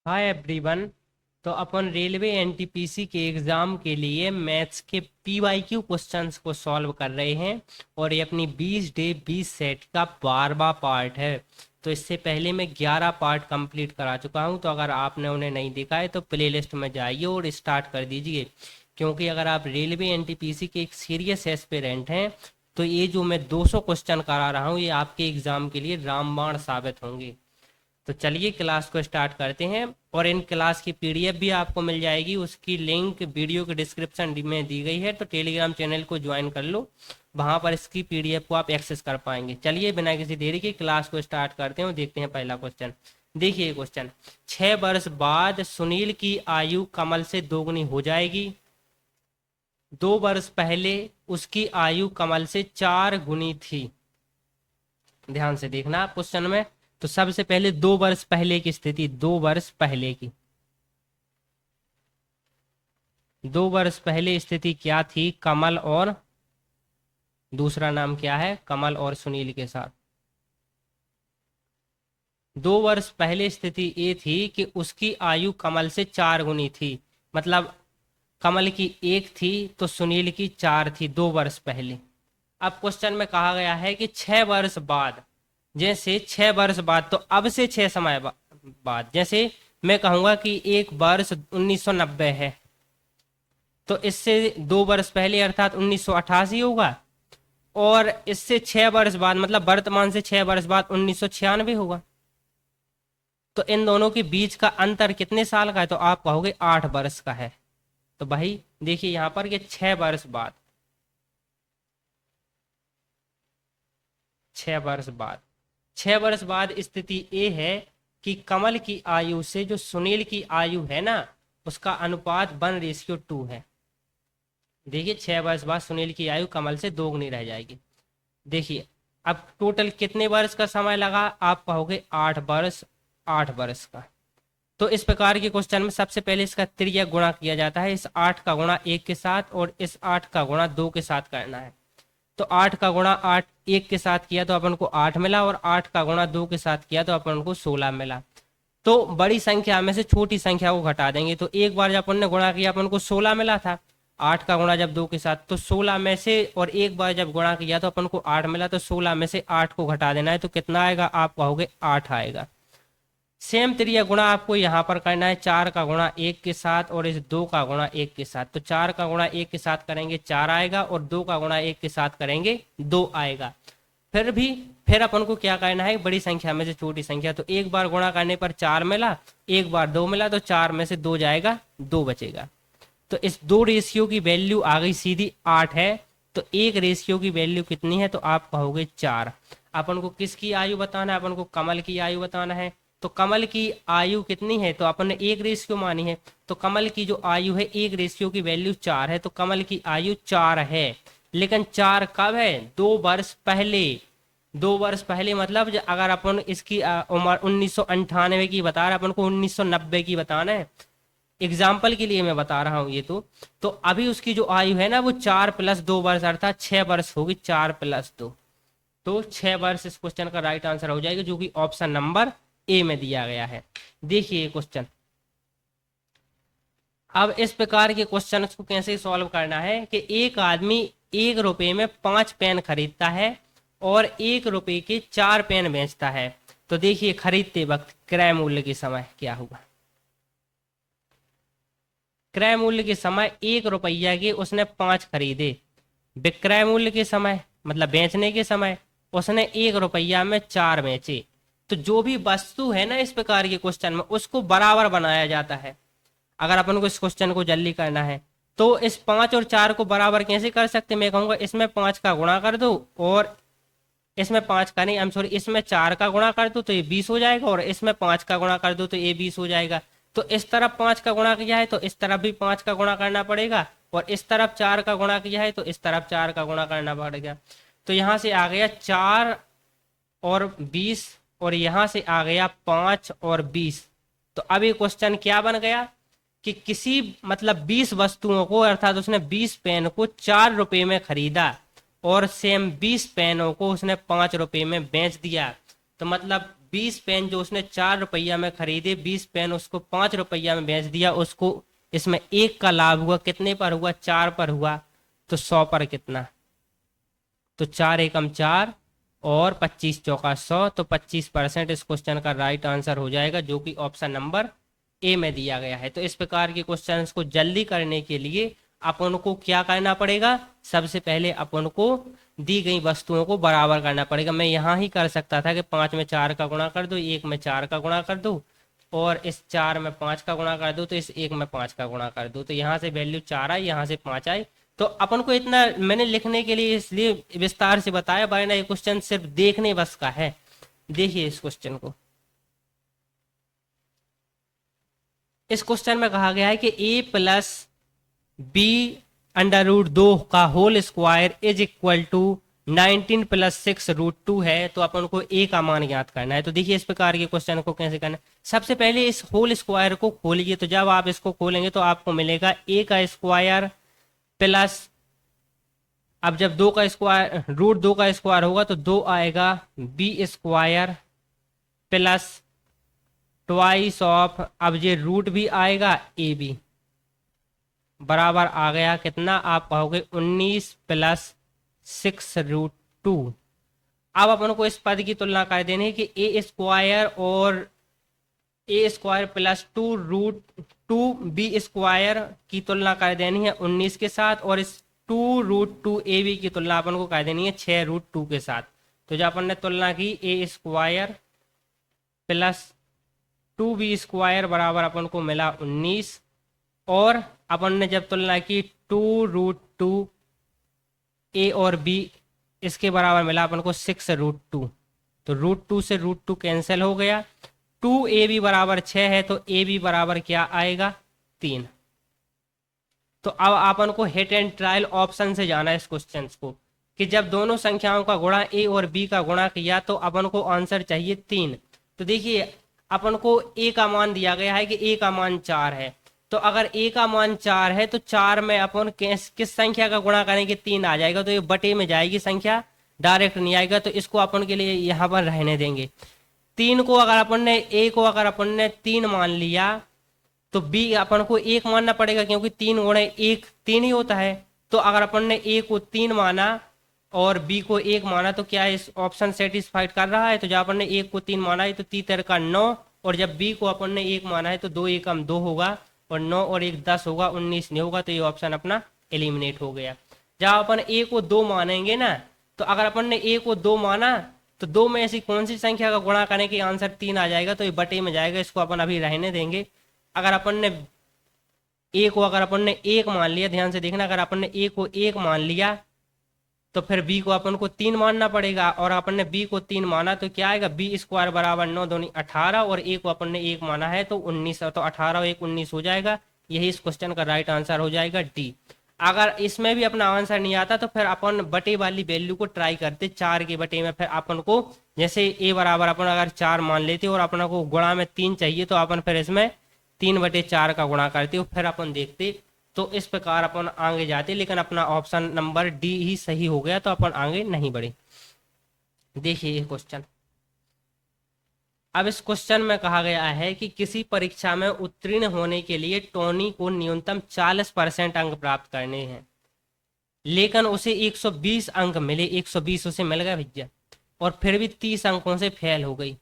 Hi everyone. तो अपन railway NTPC के exam के लिए मैथ्स के पीवाईक्यू क्वेश्चंस को सॉल्व कर रहे हैं। और ये अपनी 20 डे 20 सेट का 12वां पार्ट है। तो इससे पहले मैं 11 पार्ट कंप्लीट करा चुका हूँ। तो अगर आपने उन्हें नहीं देखा है तो प्लेलिस्ट में जाइए और स्टार्ट कर दीजिए। क्योंकि अगर आप रेलवे एनटीपीसी के एक सीरियस एस्पिरेंट हैं तो ये जो मैं 200 क्वेश्चन करा रहा हूँ ये आपके एग्ज़ाम के लिए रामबाण साबित होंगे। तो चलिए क्लास को स्टार्ट करते हैं। और इन क्लास की पीडीएफ भी आपको मिल जाएगी, उसकी लिंक वीडियो के डिस्क्रिप्शन में दी गई है। तो टेलीग्राम चैनल को ज्वाइन कर लो, वहां पर इसकी पीडीएफ को आप एक्सेस कर पाएंगे। चलिए बिना किसी देरी के क्लास को स्टार्ट करते हैं और देखते हैं पहला क्वेश्चन। देखिए क्वेश्चन, 6 वर्ष बाद सुनील की आयु कमल से दोगुनी हो जाएगी। 2 वर्ष पहले उसकी आयु कमल से 4 गुनी थी। ध्यान से देखना क्वेश्चन में। तो सबसे पहले 2 वर्ष पहले की स्थिति, 2 वर्ष पहले की, 2 वर्ष पहले स्थिति क्या थी कमल और दूसरा नाम क्या है, कमल और सुनील के साथ। 2 वर्ष पहले स्थिति ये थी कि उसकी आयु कमल से 4 गुनी थी। मतलब कमल की 1 थी तो सुनील की 4 थी 2 वर्ष पहले। अब क्वेश्चन में कहा गया है कि 6 वर्ष बाद, जैसे 6 वर्ष बाद तो अब से 6 समय बाद, जैसे मैं कहूंगा कि एक वर्ष 1990 है तो इससे 2 वर्ष पहले अर्थात 1988 होगा। और इससे 6 वर्ष बाद मतलब वर्तमान से 6 वर्ष बाद 1996 होगा। तो इन दोनों के बीच का अंतर कितने साल का है, तो आप कहोगे 8 वर्ष का है। तो भाई देखिए यहां पर कि 6 वर्ष बाद, 6 वर्ष बाद, 6 वर्ष बाद स्थिति ये है कि कमल की आयु से जो सुनील की आयु है ना उसका अनुपात 1:2 है। देखिए 6 वर्ष बाद सुनील की आयु कमल से 2 गुनी रह जाएगी। देखिए अब टोटल कितने वर्ष का समय लगा, आप कहोगे 8 वर्ष, 8 वर्ष का। तो इस प्रकार के क्वेश्चन में सबसे पहले इसका त्रिज्या गुणा किया जाता है। इस 8 का गुणा 1 के साथ और इस 8 का गुणा 2 के साथ करना है। तो 8 का गुणा 8 1 के साथ किया तो अपन को 8 मिला और 8 का गुणा 2 के साथ किया तो अपन को 16 मिला। तो बड़ी संख्या में से छोटी संख्या को घटा देंगे। तो एक बार जब अपन ने गुणा किया अपन को 16 मिला था, 8 का गुणा जब 2 के साथ तो 16 में से, और एक बार जब गुणा किया तो अपन को 8 मिला। तो 16 में से 8 को घटा देना है तो कितना आएगा, आप कहोगे 8 आएगा। सेम त्रिज्या गुणा आपको यहाँ पर करना है, 4 का गुणा 1 के साथ और इस 2 का गुणा 1 के साथ। तो 4 का गुणा 1 के साथ करेंगे 4 आएगा और 2 का गुणा 1 के साथ करेंगे 2 आएगा। फिर अपन को क्या करना है, बड़ी संख्या में से छोटी संख्या। तो एक बार गुणा करने पर 4 मिला, एक बार 2 मिला, तो 4 में से 2 जाएगा, 2 बचेगा। तो इस 2 रेशियो की वैल्यू आ गई सीधी 8 है। तो एक रेशियो की वैल्यू कितनी है, तो आप कहोगे 4। अपन को किसकी आयु बताना है, अपन को कमल की आयु बताना है। तो कमल की आयु कितनी है, तो अपन ने 1 रेशियो मानी है। तो कमल की जो आयु है 1 रेशियो की वैल्यू 4 है। तो कमल की आयु 4 है। लेकिन 4 कब है, 2 वर्ष पहले। 2 वर्ष पहले मतलब अगर अपन इसकी उम्र 1998 की बता रहे, अपन को 1990 की बताना है। एग्जाम्पल के लिए मैं बता रहा हूँ ये तो अभी उसकी जो आयु है ना वो 4 + 2 वर्ष अर्थात 6 वर्ष होगी। 4 + 2 तो 6 वर्ष इस क्वेश्चन का राइट आंसर हो जाएगा, जो कि ऑप्शन नंबर ए में दिया गया है। देखिए क्वेश्चन, अब इस प्रकार के क्वेश्चन को कैसे सॉल्व करना है कि एक आदमी 1 रुपए में 5 पेन खरीदता है और 1 रुपए के 4 पेन बेचता है। तो देखिए खरीदते वक्त क्रय मूल्य के समय क्या हुआ। क्रय मूल्य के समय 1 रुपया के उसने 5 खरीदे। विक्रय मूल्य के समय मतलब बेचने के समय उसने 1 रुपया में 4 बेचे। तो जो भी वस्तु है ना इस प्रकार के क्वेश्चन में उसको बराबर बनाया जाता है। अगर अपन को इस क्वेश्चन को जल्दी करना है तो इस 5 और 4 को बराबर कैसे कर सकते हैं, मैं कहूंगा इसमें 5 का गुणा कर दो और इसमें 5 का नहीं, सॉरी, इसमें 4 का गुणा कर दो तो ये 20 हो जाएगा और इसमें 5 का गुणा कर दो तो ये 20 हो जाएगा। तो इस तरफ 5 का गुणा किया है तो इस तरफ भी 5 का गुणा करना पड़ेगा और इस तरफ 4 का गुणा किया है तो इस तरफ 4 का गुणा करना पड़ेगा। तो यहां से आ गया 4 और 20 और यहां से आ गया 5 और 20। तो अब ये क्वेश्चन क्या बन गया कि किसी मतलब 20 वस्तुओं को अर्थात उसने 20 पेन को 4 रुपए में खरीदा और सेम 20 पेनों को उसने 5 रुपए में बेच दिया। तो मतलब 20 पेन जो उसने 4 रुपया में खरीदे, 20 पेन उसको 5 रुपया में बेच दिया, उसको इसमें 1 का लाभ हुआ, कितने पर हुआ? 4 पर हुआ। तो 100 पर कितना? तो 4 एकम 4 और 25 चौका 100, तो 25% इस क्वेश्चन का राइट आंसर हो जाएगा, जो कि ऑप्शन नंबर ए में दिया गया है। तो इस प्रकार के क्वेश्चंस को जल्दी करने के लिए अपन को क्या करना पड़ेगा? सबसे पहले अपन को दी गई वस्तुओं को बराबर करना पड़ेगा। मैं यहाँ ही कर सकता था कि 5 में 4 का गुणा कर दो, 1 में 4 का गुणा कर दो, और इस 4 में 5 का गुणा कर दो, तो इस 1 में 5 का गुणा कर दो, तो यहाँ से वैल्यू 4 आई, यहाँ से 5 आई। तो अपन को इतना मैंने लिखने के लिए इसलिए विस्तार से बताया, वरना ये क्वेश्चन सिर्फ देखने बस का है। देखिए इस क्वेश्चन को, इस क्वेश्चन में कहा गया है कि a plus B under root 2 का whole square is equal to 19 plus 6 root 2 है। तो अपन को a का मान ज्ञात करना है। तो देखिए इस प्रकार के क्वेश्चन को कैसे करना है। सबसे पहले इस होल स्क्वायर को खोलिए, तो जब आप इसको खोलेंगे तो आपको मिलेगा a का स्क्वायर प्लस, अब जब 2 का स्क्वायर रूट 2 का स्क्वायर होगा तो 2 आएगा, B square plus twice of, अब ये रूट भी आएगा ए बी, बराबर आ गया कितना? आप कहोगे 19 प्लस 6 रूट 2। अब अपन को इस पद की तुलना कर देनी है कि ए स्क्वायर और A square plus 2 root 2 B square की तुलना कर देनी है 19 के साथ, और इस 2 रूट 2 ए बी की तुलना अपन को कर देनी है 6 रूट 2 के साथ। तो जब अपन ने तुलना की ए स्क्वायर प्लस 2b स्क्वायर बराबर अपन को मिला 19, और अपन ने जब तुलना की 2 रूट 2 ए और बी, इसके बराबर मिला अपन को 6 रूट 2। तो रूट 2 से रूट 2 कैंसिल हो गया, 2ab बराबर 6 है, तो ab बराबर क्या आएगा? 3। तो अब अपन को हिट एंड ट्रायल ऑप्शन से जाना है इस क्वेश्चन को, कि जब दोनों संख्याओं का गुणा a और b का गुणा किया तो अपन को आंसर चाहिए 3। तो देखिए अपन को a का मान दिया गया है कि a का मान 4 है, तो अगर a का मान 4 है तो 4 में अपन किस संख्या का गुणा करेंगे? 3 आ जाएगा, तो ये बटे में जाएगी संख्या, डायरेक्ट नहीं आएगा, तो इसको अपन के लिए यहाँ पर रहने देंगे। 3 को अगर अपन ने a को अगर अपन ने 3 मान लिया तो b अपन को 1 मानना पड़ेगा, क्योंकि 3 गुणे 1 3 ही होता है। तो अगर अपन ने a को 3 माना और b को 1 माना तो क्या इस ऑप्शन सेटिस्फाइड कर रहा है? तो जब अपन ने 1 को 3 माना है तो 3 का 9, और जब b को अपन ने 1 माना है तो 2 एकम 2 होगा, और 9 और 1 10 होगा, 19 नहीं होगा, तो ये ऑप्शन अपना एलिमिनेट हो गया। जब अपन a को 2 मानेंगे ना, तो अगर अपन ने a को 2 माना तो 2 में ऐसी कौन सी संख्या का गुणा करने की आंसर 3 आ जाएगा, तो ये बटे में जाएगा, इसको अपन अभी रहने देंगे। अगर अपन ने a को अगर अपन ने 1 मान लिया, ध्यान से देखना, अगर अपन ने a को 1 मान लिया तो फिर b को अपन को 3 मानना पड़ेगा, और अपन ने b को 3 माना तो क्या आएगा? b स्क्वायर बराबर 9 दूनी 18, और a को अपन ने 1 माना है तो 19, तो 18 और 1 19 हो जाएगा। यही इस क्वेश्चन का राइट आंसर हो जाएगा डी। अगर इसमें भी अपना आंसर नहीं आता तो फिर अपन बटे वाली वैल्यू को ट्राई करते, 4 के बटे में। फिर अपन को जैसे a बराबर अपन अगर 4 मान लेते और अपना को गुणा में 3 चाहिए, तो अपन फिर इसमें 3/4 का गुणा करते हो, फिर अपन देखते। तो इस प्रकार अपन आगे जाते, लेकिन अपना ऑप्शन नंबर डी ही सही हो गया, तो अपन आगे नहीं बढ़े। देखिए ये क्वेश्चन, अब इस क्वेश्चन में कहा गया है कि किसी परीक्षा में उत्तीर्ण होने के लिए टोनी को न्यूनतम 40% अंक प्राप्त करने हैं, लेकिन उसे 120 अंक मिले, 120 उसे मिल गया भैया, और फिर भी 30 अंकों से फेल हो गई।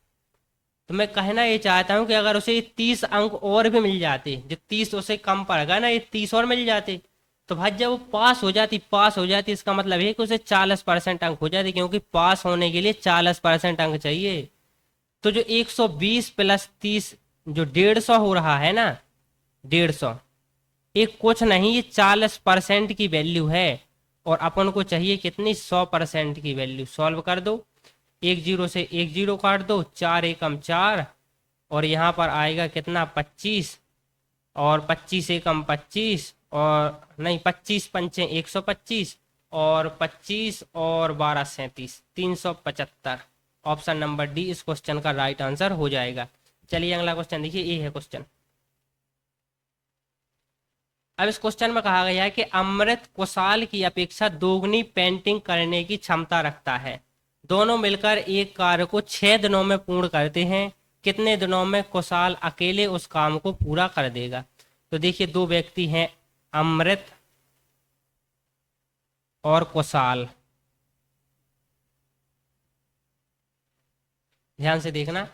तो मैं कहना ये चाहता हूं कि अगर उसे 30 अंक और भी मिल जाते, जो 30 उसे कम पड़ गया ना, ये 30 और मिल जाते, तो भाई जब वो पास हो जाती, इसका मतलब है कि उसे 40% अंक हो जाते, क्योंकि पास होने के लिए 40% अंक चाहिए। तो जो 120 प्लस 30 जो 150 हो रहा है ना, 150 एक कुछ नहीं, ये 40% की वैल्यू है, और अपन को चाहिए कितनी? 100% की वैल्यू। सॉल्व कर दो, 1 0 से 1 0 काट दो, 4 एकम 4, और यहाँ पर आएगा कितना? 25, और 25 एकम 25, और नहीं 25 पंचे 125, और 25 और 12 37, 375। ऑप्शन नंबर डी इस क्वेश्चन का राइट आंसर हो जाएगा। चलिए अगला क्वेश्चन देखिए, ये है क्वेश्चन। अब इस क्वेश्चन में कहा गया है कि अमृत कुशाल की अपेक्षा दोगुनी पेंटिंग करने की क्षमता रखता है, दोनों मिलकर एक कार्य को 6 दिनों में पूर्ण करते हैं, कितने दिनों में कुशाल अकेले उस काम को पूरा कर देगा? तो देखिए, दो व्यक्ति हैं, अमृत और कुशाल। ध्यान से देखना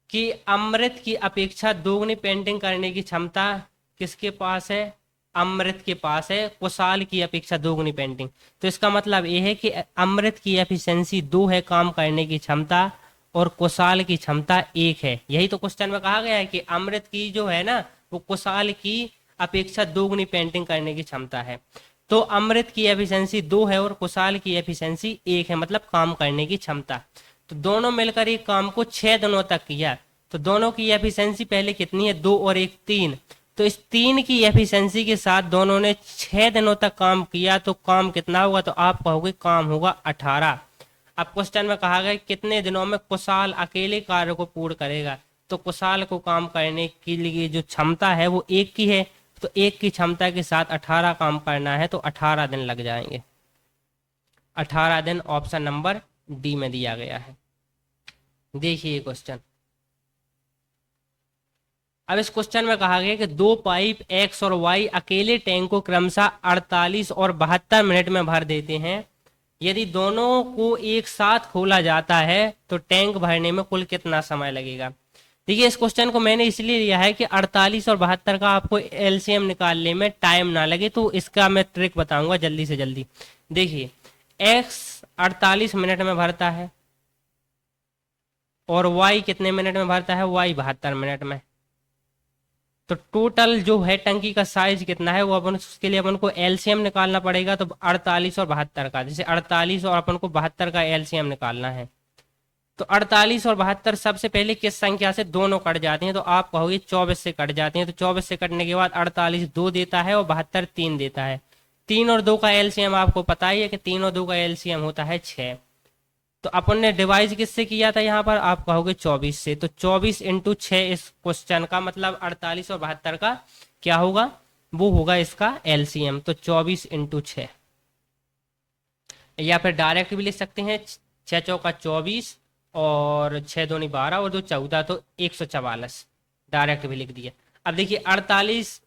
कि अमृत की अपेक्षा दोगुनी पेंटिंग करने की क्षमता किसके पास है? अमृत के पास है, कुशाल की अपेक्षा दोगुनी पेंटिंग। तो इसका मतलब ये है कि अमृत की एफिशिएंसी 2 है काम करने की क्षमता, और कुशाल की क्षमता 1 है। यही तो क्वेश्चन में कहा गया है कि अमृत की जो है ना, वो कुशाल की अपेक्षा दोगुनी पेंटिंग करने की क्षमता है। तो अमृत की एफिशिएंसी 2 है और कुशाल की एफिशिएंसी 1 है, मतलब काम करने की क्षमता। तो दोनों मिलकर एक काम को 6 दिनों तक किया, तो दोनों की एफिशिएंसी पहले कितनी है? 2 और 1 3। तो इस 3 की एफिशिएंसी के साथ दोनों ने 6 दिनों तक काम किया, तो काम कितना होगा? तो आप कहोगे काम होगा 18। अब क्वेश्चन में कहा गया कितने दिनों में कुशाल अकेले कार्य को पूर्ण करेगा। तो कुशाल को काम करने के लिए जो क्षमता है वो 1 की है, तो 1 की क्षमता के साथ 18 काम करना है, तो 18 दिन लग जाएंगे। 18 दिन ऑप्शन नंबर डी में दिया गया है। देखिए क्वेश्चन, अब इस क्वेश्चन में कहा गया कि दो पाइप एक्स और वाई अकेले टैंक को क्रमशः 48 और 72 मिनट में भर देते हैं। यदि दोनों को एक साथ खोला जाता है तो टैंक भरने में कुल कितना समय लगेगा? देखिए, इस क्वेश्चन को मैंने इसलिए लिया है कि 48 और 72 का आपको एलसीएम निकालने में टाइम ना लगे, तो इसका मैं ट्रिक बताऊंगा जल्दी से जल्दी। देखिए, एक्स 48 मिनट में भरता है और वाई कितने मिनट में भरता है? वाई 72 मिनट में। तो टोटल जो है टंकी का साइज कितना है, वो अपन उसके लिए अपन को एलसीएम निकालना पड़ेगा। तो 48 और 72 का, जैसे 48 और अपन को 72 का एलसीएम निकालना है, तो 48 और 72 सबसे पहले किस संख्या से दोनों कट जाते हैं? तो आप कहोगे 24 से कट जाते हैं। तो 24 से कटने के बाद 48 2 देता है और 72 3 देता है। 3 और 2 का एलसीएम आपको पता ही है कि 3 और 2 का एलसीएम होता है 6। तो अपन ने डिवाइड किससे किया था? यहाँ पर आप कहोगे 24 से। तो 24 इंटू 6 इस क्वेश्चन का मतलब 48 और 72 का क्या होगा? वो होगा इसका एलसीएम। तो 24 इंटू 6, या फिर डायरेक्ट भी लिख सकते हैं, 6 चौका 24 और 6 दूनी 12 और 2 14, तो 144 डायरेक्ट भी लिख दिया। अब देखिए, 48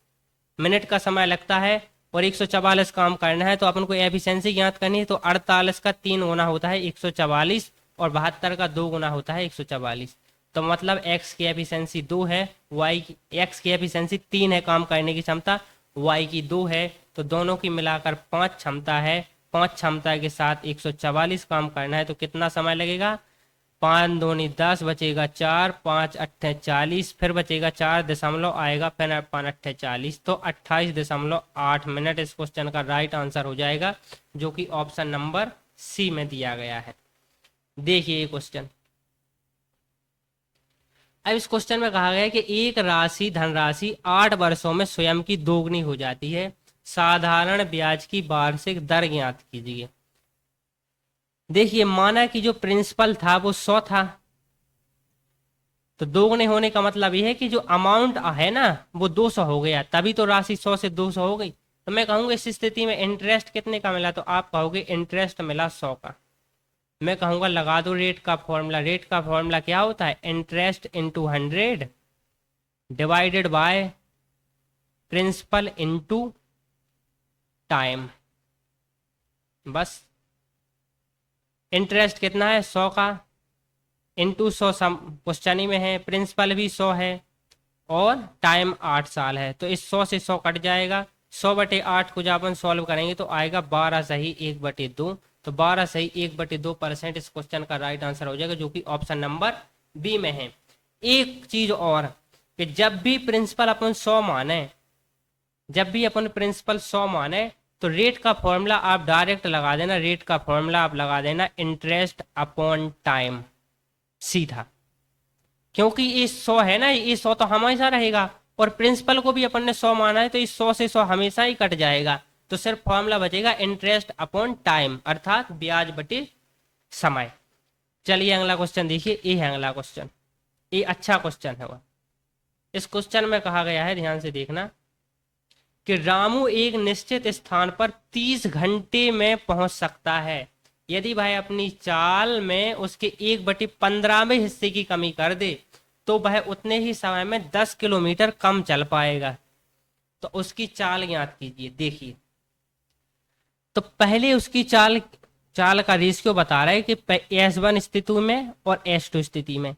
मिनट का समय लगता है और 144 काम करना है, तो अपन को एफिशिएंसी ज्ञात करनी है। तो 48 का 3 गुना होता है 144 और 72 का 2 गुना होता है 144। तो मतलब x की एफिशिएंसी 2 है, y की x की एफिशिएंसी 3 है काम करने की क्षमता, y की 2 है। तो दोनों की मिलाकर 5 क्षमता है। 5 क्षमता के साथ 144 काम करना है, तो कितना समय लगेगा? 5 दूनी 10, बचेगा 4, 5 अट्ठे 40, फिर बचेगा 4 दशमलव आएगा, फिर 5 अट्ठे 40, तो 28.8 मिनट इस क्वेश्चन का राइट आंसर हो जाएगा, जो कि ऑप्शन नंबर सी में दिया गया है। देखिए ये क्वेश्चन, अब इस क्वेश्चन में कहा गया है कि एक राशि धनराशि 8 वर्षों में स्वयं की दोगुनी हो जाती है, साधारण ब्याज की वार्षिक दर ज्ञात कीजिए। देखिए, माना कि जो प्रिंसिपल था वो 100 था, तो दोगुने होने का मतलब यह है कि जो अमाउंट है ना वो 200 हो गया, तभी तो राशि 100 से 200 हो गई। तो मैं कहूंगा इस स्थिति में इंटरेस्ट कितने का मिला? तो आप कहोगे इंटरेस्ट मिला 100 का। मैं कहूंगा लगा दो रेट का फॉर्मूला। रेट का फॉर्मूला क्या होता है? Interest into 100 divided by principal into time. बस, इंटरेस्ट कितना है? 100 का, इंटू 100 क्वेश्चन ही में है, प्रिंसिपल भी 100 है और टाइम 8 साल है। तो इस 100 से 100 कट जाएगा। 100/8 को जब अपन सॉल्व करेंगे तो आएगा 12 सही 1/2। तो 12 सही 1/2% इस क्वेश्चन का राइट आंसर हो जाएगा, जो कि ऑप्शन नंबर बी में है। एक चीज और कि जब भी प्रिंसिपल अपन 100 माने, जब भी अपन प्रिंसिपल 100 माने, तो रेट का फॉर्मूला आप डायरेक्ट लगा देना। रेट का फॉर्मूला आप लगा देना इंटरेस्ट अपॉन टाइम, सीधा। क्योंकि ये 100 है ना, ये 100 तो हमेशा रहेगा, और प्रिंसिपल को भी अपन ने 100 माना है, तो इस 100 से 100 हमेशा ही कट जाएगा। तो सिर्फ फॉर्मूला बचेगा इंटरेस्ट अपॉन टाइम, अर्थात ब्याज बटे समय। चलिए अगला क्वेश्चन देखिए, ये है अगला क्वेश्चन। ये अच्छा क्वेश्चन है। इस क्वेश्चन में कहा गया है, ध्यान से देखना, कि रामू एक निश्चित स्थान पर 30 घंटे में पहुंच सकता है। यदि भाई अपनी चाल में उसके 1/15वें हिस्से की कमी कर दे तो वह उतने ही समय में 10 किलोमीटर कम चल पाएगा। तो उसकी चाल ज्ञात कीजिए। देखिए, तो पहले उसकी चाल चाल का रेशियो बता रहा है कि S1 स्थिति में और S2 स्थिति में।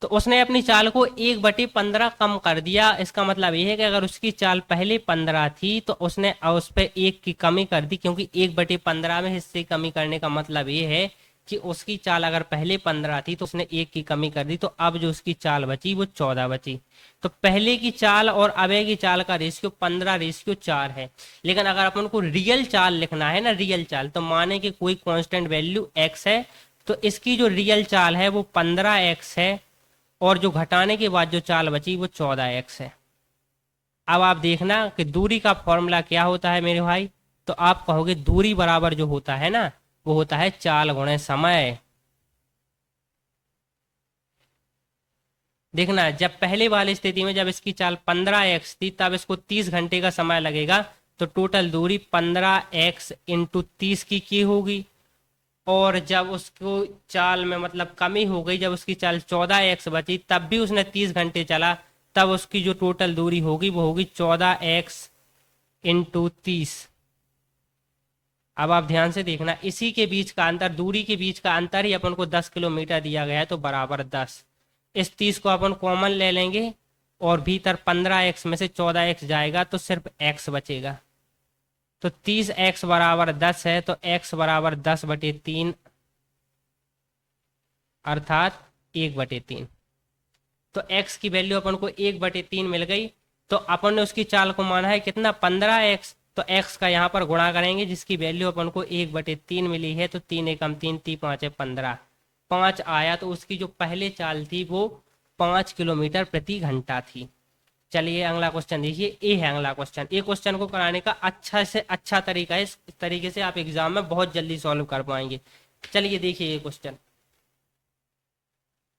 तो उसने अपनी चाल को 1/15 कम कर दिया। इसका मतलब यह है कि अगर उसकी चाल पहले 15 थी तो उसने उस पर 1 की कमी कर दी, क्योंकि 1/15 में हिस्से कमी करने का मतलब ये है कि उसकी चाल अगर पहले 15 थी तो उसने 1 की कमी कर दी, तो अब जो उसकी चाल बची वो 14 बची। तो पहले की चाल और अबे की चाल का रेशियो 15:4 है। लेकिन अगर अपन को रियल चाल लिखना है ना, रियल चाल, तो माने कि कोई कांस्टेंट वैल्यू x है, तो इसकी जो रियल चाल है वो 15x है, और जो घटाने के बाद जो चाल बची वो 14x है। अब आप देखना कि दूरी का फॉर्मूला क्या होता है मेरे भाई। तो आप कहोगे दूरी बराबर जो होता है ना, वो होता है चाल गुणे समय। देखना, जब पहले वाली स्थिति में जब इसकी चाल 15x थी तब इसको 30 घंटे का समय लगेगा, तो टोटल दूरी 15x इंटू 30 की होगी। और जब उसको चाल में मतलब कमी हो गई, जब उसकी चाल 14x बची, तब भी उसने 30 घंटे चला, तब उसकी जो टोटल दूरी होगी वो होगी 14x इंटू 30। अब आप ध्यान से देखना, इसी के बीच का अंतर, दूरी के बीच का अंतर ही अपन को 10 किलोमीटर दिया गया है, तो बराबर 10। इस 30 को अपन कॉमन ले लेंगे और भीतर 15x में से 14x जाएगा तो सिर्फ x बचेगा। तो 30x बराबर 10 है, तो x बराबर 10/3 अर्थात 1/3। तो x की वैल्यू अपन को 1/3 मिल गई। तो अपन ने उसकी चाल को माना है कितना, 15x। तो x का यहाँ पर गुणा करेंगे जिसकी वैल्यू अपन को 1/3 मिली है। तो 3 एकम 3, 3 5 15, 5 आया। तो उसकी जो पहले चाल थी वो 5 किलोमीटर प्रति घंटा थी। चलिए अगला क्वेश्चन देखिए, ए है अगला क्वेश्चन। ए क्वेश्चन को कराने का अच्छा से अच्छा तरीका है, इस तरीके से आप एग्जाम में बहुत जल्दी सॉल्व कर पाएंगे। चलिए देखिए ये क्वेश्चन।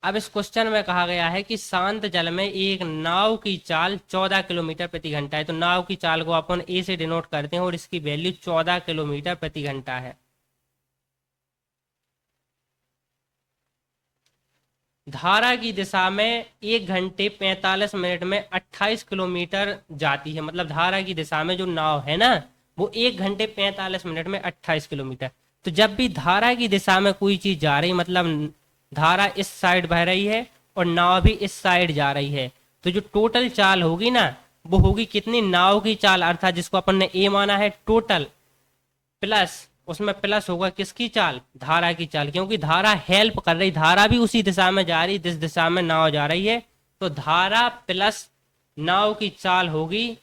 अब इस क्वेश्चन में कहा गया है कि शांत जल में एक नाव की चाल 14 किलोमीटर प्रति घंटा है। तो नाव की चाल को अपन ए से डिनोट करते हैं और इसकी वैल्यू 14 किलोमीटर प्रति घंटा है। धारा की दिशा में 1 घंटे 45 मिनट में 28 किलोमीटर जाती है। मतलब धारा की दिशा में जो नाव है ना, वो 1 घंटे 45 मिनट में 28 किलोमीटर। तो जब भी धारा की दिशा में कोई चीज जा रही, मतलब धारा इस साइड बह रही है और नाव भी इस साइड जा रही है, तो जो टोटल चाल होगी ना, वो होगी कितनी, नाव की चाल अर्थात जिसको अपन ने ए माना है टोटल, प्लस उसमें प्लस होगा किसकी चाल, धारा की चाल। क्योंकि धारा हेल्प कर रही, धारा भी उसी दिशा में जा रही जिस दिशा में नाव जा रही है। तो धारा प्लस नाव की चाल होगी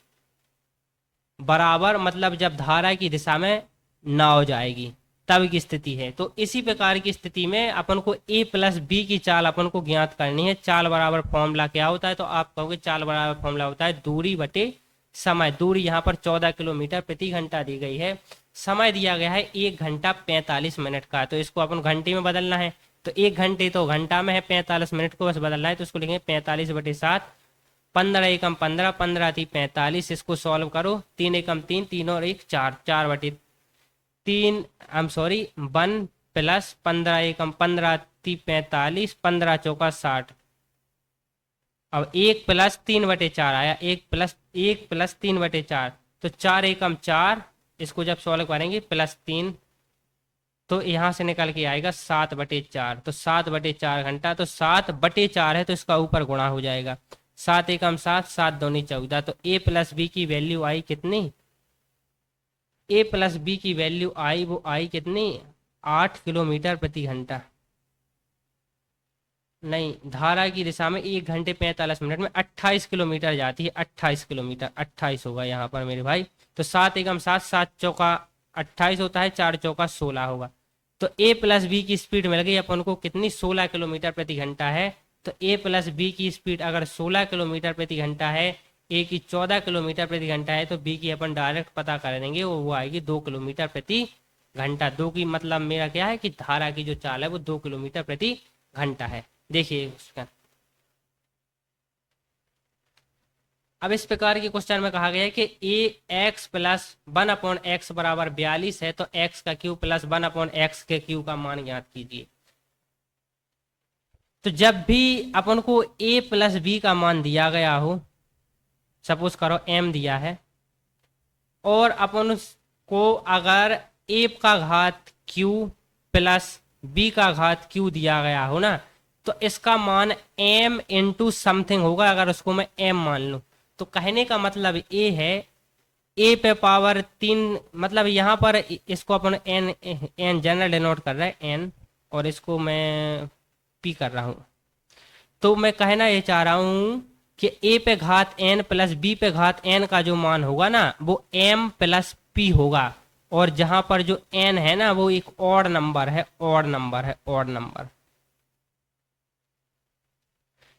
बराबर, मतलब जब धारा की दिशा में नाव जाएगी तब की स्थिति है। तो इसी प्रकार की स्थिति में अपन को a प्लस बी की चाल अपन को ज्ञात करनी है। चाल बराबर फॉर्मूला क्या होता है, तो आप कहोगे चाल बराबर फॉर्मूला होता है दूरी बटे समय। दूरी यहाँ पर 14 किलोमीटर प्रति घंटा दी गई है, समय दिया गया है 1 घंटा 45 मिनट का। तो इसको अपन घंटे में बदलना है, तो 1 घंटे तो घंटा में है, 45 मिनट को बस बदलना है। तो इसको लिखेंगे 45/7, 15 एकम 15, 15 थी 45। इसको सॉल्व करो, 3 एकम 3, 3 और 1 4, 4/3 1 प्लस 15 एकम 15 थी 45, 15 चौका 60। अब 1 प्लस 3/4 आया, 1 प्लस 3/4, तो 4 एकम 4। इसको जब सॉल्व करेंगे +3, तो यहाँ से निकल के आएगा 7/4। तो 7/4 घंटा, तो 7/4 है तो इसका ऊपर गुणा हो जाएगा। 7 एकम 7, 7 दूनी 14। तो a प्लस बी की वैल्यू आई कितनी, a प्लस बी की वैल्यू आई, वो आई कितनी, 8 किलोमीटर प्रति घंटा। नहीं, धारा की दिशा में 1 घंटे 45 मिनट में 28 किलोमीटर जाती है। 28 किलोमीटर, 28 होगा यहाँ पर मेरे भाई। तो 7 एकम 7, 7 चौका 28 होता है, 4 चौका 16 होगा। तो a प्लस बी की स्पीड मिल गई अपन को कितनी, 16 किलोमीटर प्रति घंटा है। तो a प्लस बी की स्पीड अगर 16 किलोमीटर प्रति घंटा है, a की 14 किलोमीटर प्रति घंटा है, तो b की अपन डायरेक्ट पता कर देंगे, वो आएगी 2 किलोमीटर प्रति घंटा। 2 की मतलब मेरा क्या है कि धारा की जो चाल है वो 2 किलोमीटर प्रति घंटा है। देखिए उसका अब इस प्रकार के क्वेश्चन में कहा गया है कि ए एक्स प्लस 1/x बराबर 42 है, तो x का क्यूब प्लस 1/x के क्यूब का मान ज्ञात कीजिए। तो जब भी अपन को a प्लस बी का मान दिया गया हो, सपोज करो m दिया है, और अपन को अगर a का घात q प्लस b का घात q दिया गया हो ना, तो इसका मान m इंटू समथिंग होगा। अगर उसको मैं m मान लूं, तो कहने का मतलब ये है a पे पावर 3, मतलब यहाँ पर इसको अपन n जनरल डिनोट कर रहा है n, और इसको मैं p कर रहा हूँ। तो मैं कहना ये चाह रहा हूँ कि a पे घात n प्लस b पे घात n का जो मान होगा ना, वो m प्लस p होगा। और जहां पर जो n है ना, वो एक ऑड नंबर है, ऑड नंबर है, ऑड नंबर।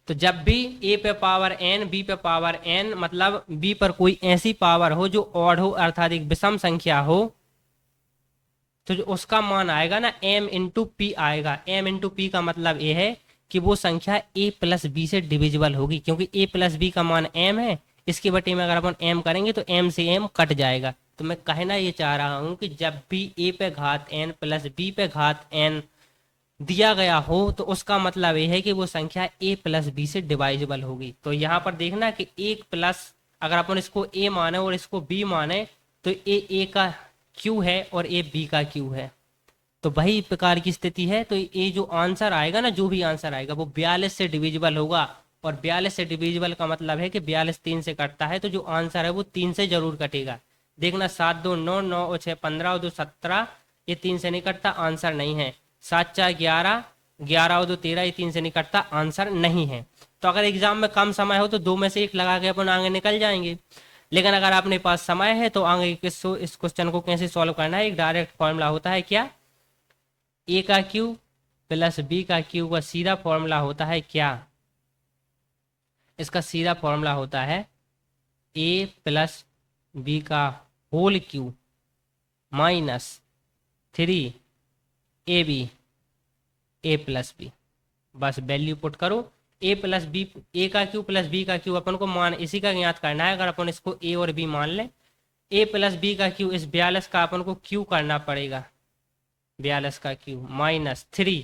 तो जब भी a पे पावर n, b पे पावर n, मतलब b पर कोई ऐसी पावर हो जो ऑड हो, अर्थात एक विषम संख्या हो, तो जो उसका मान आएगा ना m इंटू पी आएगा। m इंटू पी का मतलब ये है कि वो संख्या a प्लस बी से डिविजिबल होगी, क्योंकि a प्लस बी का मान m है। इसके बटे में अगर अपन m करेंगे तो m से m कट जाएगा। तो मैं कहना ये चाह रहा हूं कि जब भी a पे घात n प्लस b पे घात n दिया गया हो, तो उसका मतलब ये है कि वो संख्या a प्लस बी से डिवाइजेबल होगी। तो यहाँ पर देखना कि एक प्लस, अगर अपन इसको a माने और इसको b माने, तो a का q है और a b का q है। तो वही प्रकार की स्थिति है। तो ये जो आंसर आएगा ना, जो भी आंसर आएगा वो 42 से डिविजिबल होगा। और 42 से डिविजिबल का मतलब है कि 42 3 से कटता है, तो जो आंसर है वो 3 से जरूर कटेगा। देखना 7 2 9, 9 और 6 15 और 2 17, ये 3 से नहीं कटता, आंसर नहीं है। 7 4 11, 11 और 2 13, ये 3 से नहीं कटता, आंसर नहीं है। तो अगर एग्जाम में कम समय हो तो 2 में से 1 लगा के अपन आगे निकल जाएंगे। लेकिन अगर अपने पास समय है तो आगे इस क्वेश्चन को कैसे सॉल्व करना है, एक डायरेक्ट फॉर्मूला होता है क्या, a का क्यूब प्लस b का क्यूब का सीधा फॉर्मूला होता है क्या, इसका सीधा फॉर्मूला होता है a प्लस बी का whole cube minus 3ab a plus B. बस वैल्यू पुट करो, a प्लस बी, ए का क्यूब प्लस बी का क्यूब अपन को मान इसी का ज्ञात करना है। अगर अपन इसको a और b मान लें, a प्लस बी का क्यूब, इस 42 का अपन को क्यू करना पड़ेगा, 42 का cube minus 3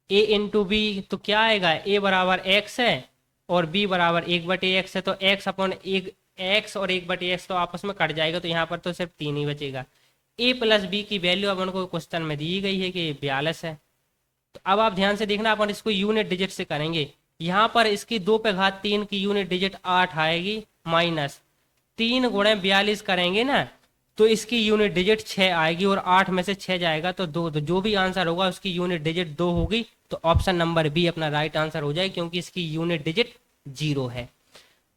a into B, तो क्या आएगा, a बराबर x है और b बराबर 1/x है। तो x अपन एक x और 1/x तो आपस में कट जाएगा, तो यहाँ पर तो सिर्फ 3 ही बचेगा। a प्लस बी की वैल्यू अपन को क्वेश्चन में दी गई है कि 42 है। तो अब आप ध्यान से देखना, अपन इसको यूनिट डिजिट से करेंगे। यहाँ पर इसकी 2 पे घात 3 की यूनिट डिजिट 8 आएगी, माइनस 3 गुणे 42 करेंगे ना, तो इसकी यूनिट डिजिट 6 आएगी, और 8 में से 6 जाएगा तो 2, तो जो भी आंसर होगा उसकी यूनिट डिजिट 2 होगी। तो ऑप्शन नंबर बी अपना राइट आंसर हो जाए, क्योंकि इसकी यूनिट डिजिट 0 है।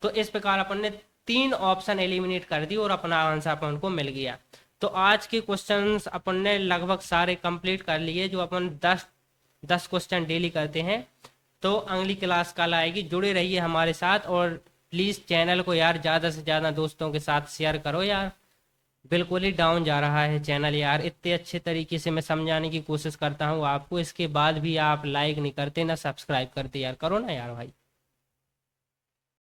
तो इस प्रकार अपन ने 3 ऑप्शन एलिमिनेट कर दी और अपना आंसर अपन को मिल गया। तो आज के क्वेश्चंस अपन ने लगभग सारे कंप्लीट कर लिए, जो अपन 10 क्वेश्चन डेली करते हैं। तो अगली क्लास कल आएगी, जुड़े रहिए हमारे साथ, और प्लीज़ चैनल को यार ज़्यादा से ज़्यादा दोस्तों के साथ शेयर करो यार। बिल्कुल ही डाउन जा रहा है चैनल यार, इतने अच्छे तरीके से मैं समझाने की कोशिश करता हूँ आपको, इसके बाद भी आप लाइक नहीं करते ना सब्सक्राइब करते यार, करो ना यार भाई।